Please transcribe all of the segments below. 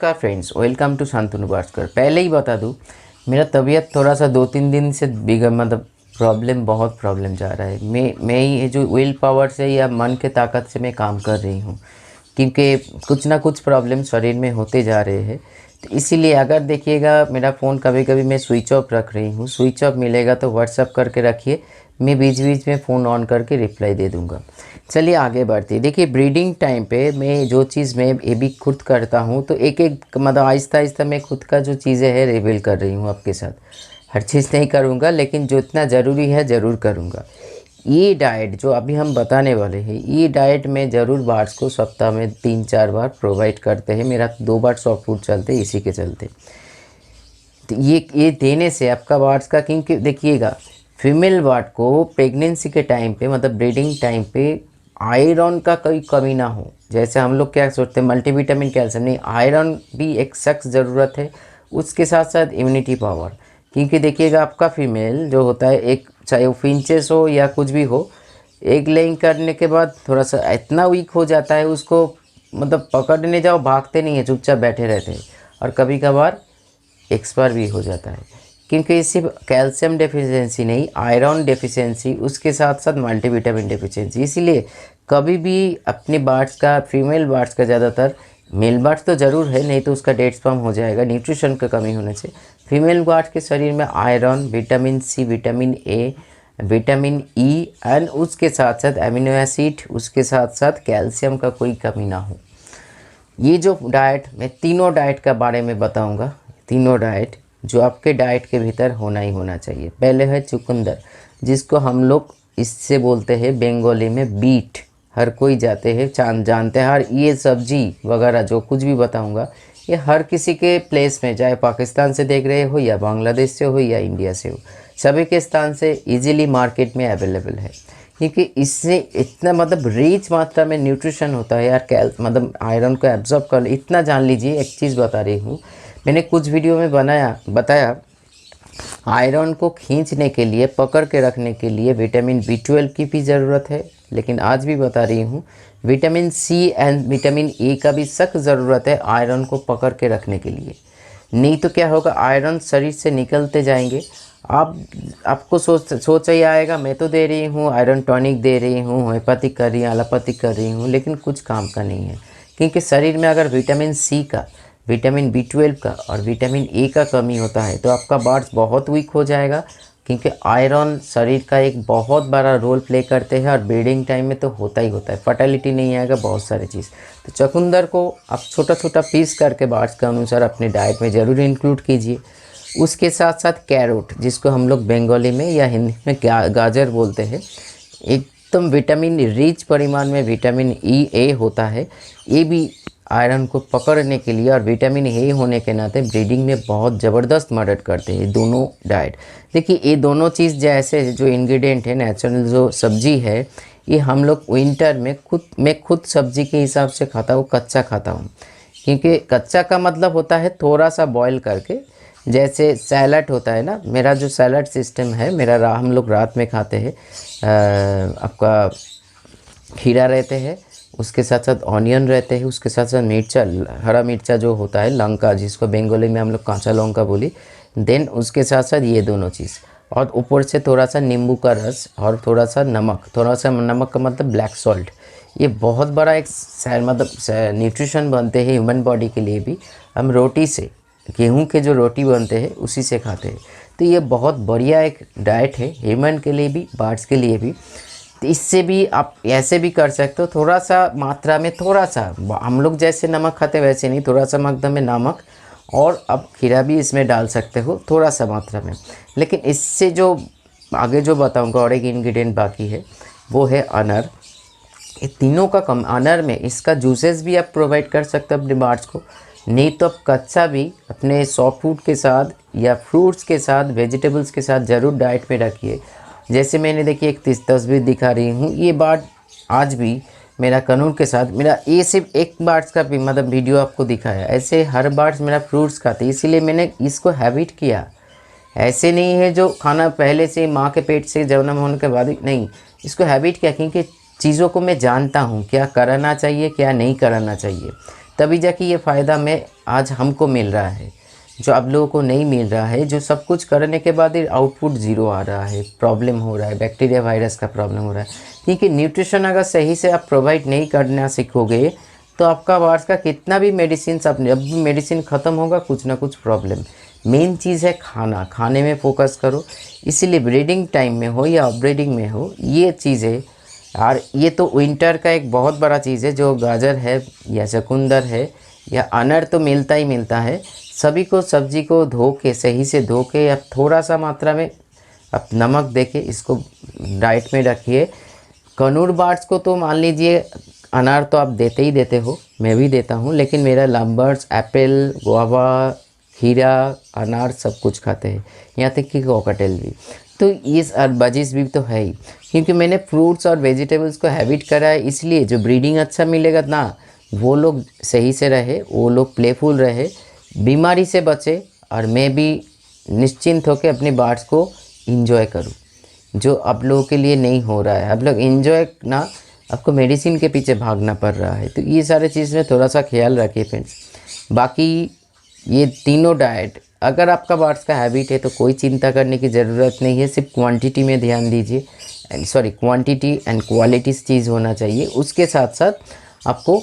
नमस्कार friends, welcome to Shantanu Bhaskar. पहले ही बता दूं, मेरा तबीयत थोड़ा सा 2-3 दिन से मतलब बहुत प्रॉब्लम जा रहा है। मैं ये जो विल पावर से या मन के ताकत से मैं काम कर रही हूँ, क्योंकि कुछ ना कुछ प्रॉब्लम शरीर में होते जा रहे हैं। तो इसीलिए अगर देखिएगा मेरा फ़ोन कभी कभी मैं स्विच ऑफ रख रही हूँ, स्विच ऑफ मिलेगा तो व्हाट्सअप करके रखिए, मैं बीच बीच में फ़ोन ऑन करके रिप्लाई दे दूँगा। चलिए आगे बढ़ते। देखिए ब्रीडिंग टाइम पे मैं जो चीज़ मैं ये भी खुद करता हूँ, तो एक एक मतलब आहिस्ता आहिस्ता मैं खुद का जो चीज़ें हैं रिवील कर रही हूँ आपके साथ। हर चीज़ नहीं करूँगा, लेकिन जो इतना ज़रूरी है ज़रूर करूँगा। ये डाइट जो अभी हम बताने वाले हैं, ये डाइट में ज़रूर बार्स को सप्ताह में 3-4 बार प्रोवाइड करते हैं। मेरा 2 बार सॉफ्ट फूड चलते इसी के चलते। तो ये देने से आपका बार्स का, क्योंकि देखिएगा फीमेल बार्ड को प्रेगनेंसी के टाइम पे मतलब ब्रीडिंग टाइम पे आयरन का कोई कमी ना हो। जैसे हम लोग क्या सोचते हैं मल्टीविटामिन कैल्शियम, नहीं, आयरन भी एक सख्त ज़रूरत है। उसके साथ साथ इम्यूनिटी पावर, क्योंकि देखिएगा आपका फीमेल जो होता है, एक चाहे वो फिंचेस हो या कुछ भी हो, एग लेइंग करने के बाद थोड़ा सा इतना वीक हो जाता है, उसको मतलब पकड़ने जाओ भागते नहीं है, चुपचाप बैठे रहते हैं और कभी कभार एक्सपायर भी हो जाता है। क्योंकि सिर्फ कैल्शियम डेफिशिएंसी नहीं, आयरन डेफिशिएंसी, उसके साथ साथ मल्टीविटामिन डेफिशिएंसी। इसीलिए कभी भी अपने बार्ड्स का, फीमेल बार्ड्स का ज़्यादातर, मेल बार्ड्स तो ज़रूर है, नहीं तो उसका डेट स्पर्म हो जाएगा न्यूट्रिशन का कमी होने से। फीमेल बार्ड्स के शरीर में iron, vitamin C, vitamin A, vitamin E and उसके साथ साथ अमीनो एसिड, उसके साथ साथ कैल्शियम का कोई कमी ना हो। ये जो डाइट, मैं तीनों डाइट का बारे में बताऊंगा, तीनों डाइट जो आपके डाइट के भीतर होना ही होना चाहिए। पहले है चुकंदर, जिसको हम लोग इससे बोलते हैं बंगाली में बीट। हर कोई जाते हैं जानते हैं। हर ये सब्जी वगैरह जो कुछ भी बताऊंगा, ये हर किसी के प्लेस में, चाहे पाकिस्तान से देख रहे हो या बांग्लादेश से हो या इंडिया से हो, सभी के स्थान से इजीली मार्केट में अवेलेबल है। क्योंकि इससे इतना मतलब रिच मात्रा में न्यूट्रिशन होता है यार, मतलब आयरन को एब्जॉर्ब कर, इतना जान लीजिए। एक चीज़ बता रही हूँ, मैंने कुछ वीडियो में बताया आयरन को खींचने के लिए, पकड़ के रखने के लिए विटामिन B12 की भी ज़रूरत है, लेकिन आज भी बता रही हूँ vitamin C and vitamin A का भी सख्त ज़रूरत है आयरन को पकड़ के रखने के लिए। नहीं तो क्या होगा, आयरन शरीर से निकलते जाएंगे। आपको सोच ही आएगा मैं तो दे रही हूँ, आयरन टॉनिक दे रही हूँ, होम्योपैथिक कर रही हूँ, एलोपैथिक कर रही हूँ, लेकिन कुछ काम का नहीं है। क्योंकि शरीर में अगर विटामिन सी का, विटामिन B12 का और विटामिन ए का कमी होता है तो आपका बार्ड्स बहुत वीक हो जाएगा। क्योंकि आयरन शरीर का एक बहुत बड़ा रोल प्ले करते हैं और ब्रीडिंग टाइम में तो होता ही होता है, फर्टिलिटी नहीं आएगा, बहुत सारी चीज़। तो चुकंदर को आप छोटा छोटा पीस करके बार्ड्स के अनुसार अपने डाइट में ज़रूर इंक्लूड कीजिए। उसके साथ साथ कैरोट, जिसको हम लोग बंगाली में या हिंदी में गाजर बोलते हैं, एकदम विटामिन रिच परिमाण में विटामिन ए होता है। ये भी आयरन को पकड़ने के लिए और विटामिन ए होने के नाते ब्रीडिंग में बहुत ज़बरदस्त मदद करते हैं दोनों डाइट। देखिए ये दोनों चीज़ जैसे जो इंग्रेडिएंट है, नेचुरल जो सब्जी है, ये हम लोग विंटर में मैं खुद सब्जी के हिसाब से खाता हूँ, कच्चा खाता हूँ। क्योंकि कच्चा का मतलब होता है थोड़ा सा बॉयल करके, जैसे सैलड होता है ना, मेरा जो सैलड सिस्टम है मेरा, हम लोग रात में खाते हैं, आपका खीरा रहते हैं, उसके साथ साथ ऑनियन रहते हैं, उसके साथ साथ मिर्चा, हरा मिर्चा जो होता है, लंका, जिसको बंगाली में हम लोग कांचा लौंगा बोली, देन उसके साथ साथ ये दोनों चीज़, और ऊपर से थोड़ा सा नींबू का रस और थोड़ा सा नमक, थोड़ा सा नमक का मतलब ब्लैक सॉल्ट। ये बहुत बड़ा एक मतलब न्यूट्रिशन बनते हैं ह्यूमन बॉडी के लिए भी। हम रोटी से, गेहूँ के जो रोटी बनते हैं उसी से खाते हैं। तो ये बहुत बढ़िया एक डाइट है ह्यूमन के लिए भी, बर्ड्स के लिए भी। तो इससे भी आप ऐसे भी कर सकते हो, थोड़ा सा मात्रा में, थोड़ा सा, हम लोग जैसे नमक खाते वैसे नहीं, थोड़ा सा मात्रा में नमक, और अब खीरा भी इसमें डाल सकते हो थोड़ा सा मात्रा में। लेकिन इससे जो आगे जो बताऊंगा और एक इंग्रेडिएंट बाकी है, वो है अनार। ये तीनों का कम, अनार में इसका जूसेस भी आप प्रोवाइड कर सकते हो अपने बार्ड्स को। नहीं तो आप कच्चा भी अपने सॉफ्ट फूड के साथ या फ्रूट्स के साथ, वेजिटेबल्स के साथ ज़रूर डाइट में रखिए। जैसे मैंने देखिए एक तस्वीर दिखा रही हूँ, ये बार्ड आज भी मेरा कानून के साथ, मेरा ये सिर्फ एक बार्ड्स का भी मतलब वीडियो आपको दिखाया, ऐसे हर बार्ड्स मेरा फ्रूट्स खाते, इसीलिए मैंने इसको हैबिट किया। ऐसे नहीं है जो खाना पहले से माँ के पेट से जन्म होने के बाद, नहीं, इसको हैबिट किया। क्योंकि चीज़ों को मैं जानता हूँ क्या कराना चाहिए क्या नहीं कराना चाहिए। तभी जाके ये फ़ायदा में आज हमको मिल रहा है, जो आप लोगों को नहीं मिल रहा है। जो सब कुछ करने के बाद ही आउटपुट ज़ीरो आ रहा है, प्रॉब्लम हो रहा है, बैक्टीरिया वायरस का प्रॉब्लम हो रहा है। क्योंकि न्यूट्रिशन अगर सही से आप प्रोवाइड नहीं करना सीखोगे तो आपका बार्स का कितना भी मेडिसिन, आप जब भी मेडिसिन ख़त्म होगा कुछ ना कुछ प्रॉब्लम। मेन चीज़ है खाना, खाने में फोकस करो। इसीलिए ब्रीडिंग टाइम में हो या ब्रीडिंग में हो, ये चीज़ें, और ये तो विंटर का एक बहुत बड़ा चीज़ है। जो गाजर है या चुकंदर है या अनार तो मिलता ही मिलता है। सभी को सब्जी को धो के, सही से धो के, अब थोड़ा सा मात्रा में अब नमक दे के इसको डाइट में रखिए। कनूर बार्ड्स को तो मान लीजिए अनार तो आप देते ही देते हो, मैं भी देता हूँ, लेकिन मेरा लंबर्स एप्पल, गुआवा, खीरा, अनार सब कुछ खाते हैं, यहाँ तक कि कॉकटेल भी। तो ये और बजिस भी तो है ही, क्योंकि मैंने फ्रूट्स और वेजिटेबल्स को हैबिट करा है। इसलिए जो ब्रीडिंग अच्छा मिलेगा ना, वो लोग सही से रहे, वो लोग प्लेफुल रहे, बीमारी से बचे, और मैं भी निश्चिंत होकर अपने बार्ड्स को इंजॉय करूँ, जो आप लोगों के लिए नहीं हो रहा है। आप लोग इंजॉय ना, आपको मेडिसिन के पीछे भागना पड़ रहा है। तो ये सारे चीज़ में थोड़ा सा ख्याल रखिए फ्रेंड्स। बाकी ये तीनों डाइट अगर आपका बार्ड्स का हैबिट है तो कोई चिंता करने की ज़रूरत नहीं है। सिर्फ क्वांटिटी में ध्यान दीजिए, क्वांटिटी एंड क्वालिटी चीज़ होना चाहिए। उसके साथ साथ आपको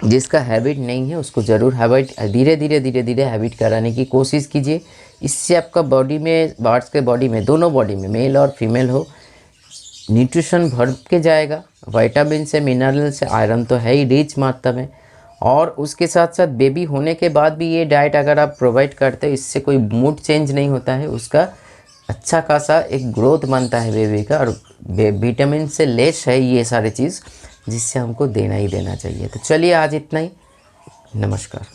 जिसका हैबिट नहीं है उसको ज़रूर हैबिट धीरे धीरे हैबिट कराने की कोशिश कीजिए। इससे आपका बॉडी में, बार्ड्स के बॉडी में, दोनों बॉडी में, मेल और फीमेल हो, न्यूट्रिशन भर के जाएगा। विटामिन से, मिनरल से, आयरन तो है ही रिच मात्रा में। और उसके साथ साथ बेबी होने के बाद भी ये डाइट अगर आप प्रोवाइड करते हो, इससे कोई मूड चेंज नहीं होता है, उसका अच्छा खासा एक ग्रोथ बनता है बेबी का। और विटामिन से लेस है ये सारे चीज़, जिससे हमको देना ही देना चाहिए। तो चलिए आज इतना ही, नमस्कार।